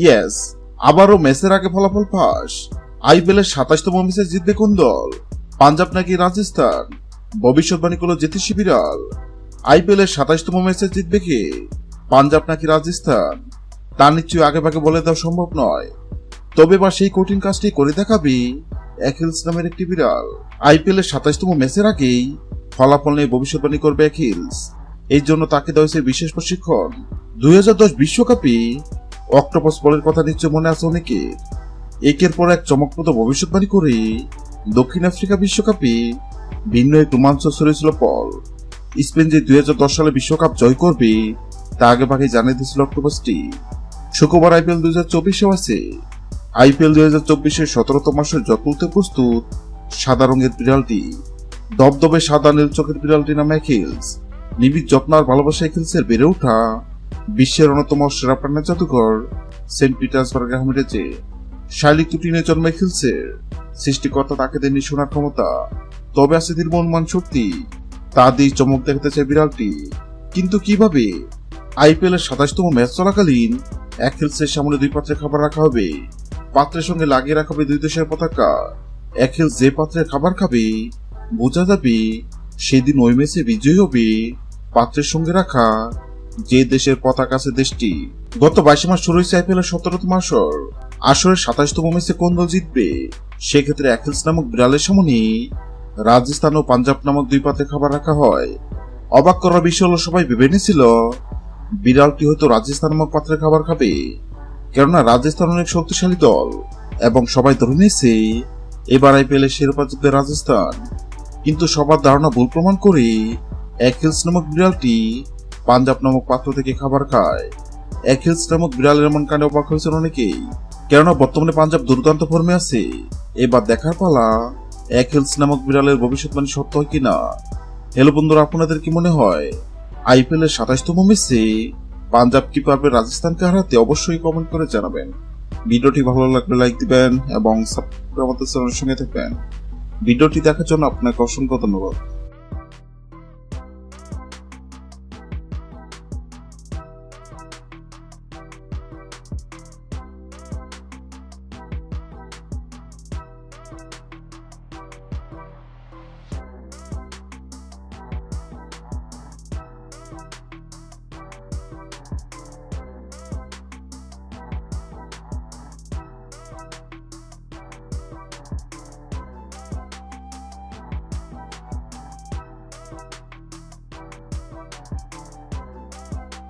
Yes, আবারও ম্যাচের আগে ফলাফল ফাঁস। আইপিএলের 27তম ম্যাচে জিতবে কোন দল? পাঞ্জাব নাকি রাজস্থান? ভবিষ্যৎবাণী করল জ্যোতিষী বিড়াল। আইপিএলের 27তম ম্যাচে জিতবে কে? পাঞ্জাব নাকি রাজস্থান? তা নিশ্চয়ই আগে ভাগে বলে দেওয়া সম্ভব নয়। তবে বা সেই কঠিন কাজটি করে দেখাবি অ্যাকিলস নামের একটি বিড়াল। আইপিএলের 27তম ম্যাচের আগেই ফলাফল নিয়ে ভবিষ্যৎবাণী করবে অ্যাকিলস। এই জন্য তাকে দেওয়া হয়েছে বিশেষ প্রশিক্ষণ। 2010 বিশ্বকাপে অক্টোপাস বলের কথা নিশ্চয় মনে আছে অনেকের। একের পর এক চমকপ্রদ ভবিষ্যৎবাণী করে দক্ষিণ আফ্রিকা বিশ্বকাপে ভিন্ন এক রোমাঞ্চ ছড়িয়েছিল পল। স্পেন যে 2010 সালে বিশ্বকাপ জয় করবে তা আগে ভাগে জানিয়ে দিয়েছিল অক্টোপাসটি। শুক্রবার আইপিএল 2024 আছে। আইপিএল 2024-এর 17তম আসরে জয় তুলতে প্রস্তুত সাদা রঙের বিড়ালটি। দবদবে সাদা নীল চোখের বিড়ালটি নাম অ্যাকিলস। নিবিড় যত্ন আর ভালোবাসা অ্যাকিলসের বেড়ে ওঠা বিশ্বের অন্যতম সেরা প্রাণের জাদুঘর সেন্ট পিটার্সবার্গে হামিটেছে। শাইলিক ত্রুটি নিয়ে জন্ম অ্যাকিলসের। সৃষ্টিকর্তা তাকে দেননি শোনার ক্ষমতা, তবে আছে দৃঢ় মনমান শক্তি। তা দিয়ে চমক দেখাতে চায় বিড়ালটি। কিন্তু কিভাবে? আইপিএলের 27তম ম্যাচ চলাকালীন অ্যাকিলসের সামনে 2 পাত্রে খাবার রাখা হবে। পাত্রের সঙ্গে লাগিয়ে রাখা হবে 2 দেশের পতাকা। অ্যাকিলস যে পাত্রে খাবার খাবে বোঝা যাবে সেদিন ওই ম্যাচে বিজয়ী হবে পাত্রের সঙ্গে রাখা যে দেশের পতাকা আছে দেশটি। গত 22 মাস শুরু হয়েছে আইপিএলের 17তম আসর। আসরের 27তম ম্যাচে কোন দল জিতবে? সেক্ষেত্রে অ্যাকিলস নামক বিড়ালের সামনে রাজস্থান ও পাঞ্জাব নামক 2 পাত্রে খাবার রাখা হয়। অবাক করার বিষয় হলো সবাই ভেবে নিয়েছিল বিড়ালটি হয়তো রাজস্থান নামক পাত্রে খাবার খাবে, কেননা রাজস্থান অনেক শক্তিশালী দল এবং সবাই ধরে নিয়েছে এবার আইপিএলের শিরোপা জিতবে রাজস্থান। কিন্তু সবার ধারণা ভুল প্রমাণ করে অ্যাকিলস নামক বিড়ালটি পাঞ্জাব নামক পাত্র থেকে খাবার খায়। অ্যাকিলস নামক বিড়ালের এমন কাণ্ডে অবাক হয়েছেন অনেকেই, কেননা বর্তমানে পাঞ্জাব দুর্দান্ত ফর্মে আছে। এবার দেখার পালা অ্যাকিলস নামক বিড়ালের ভবিষ্যৎবাণী সত্য হয় কিনা। হ্যালো বন্ধুরা, আপনাদের কি মনে হয় আইপিএলের 27তম ম্যাচে পাঞ্জাব কি পারবে রাজস্থানকে হারাতে? অবশ্যই কমেন্ট করে জানাবেন। ভিডিওটি ভালো লাগলে লাইক দিবেন এবং সাবস্ক্রাইব আমাদের চ্যানেলের সঙ্গে থাকবেন। ভিডিওটি দেখার জন্য আপনাকে অসংখ্য ধন্যবাদ।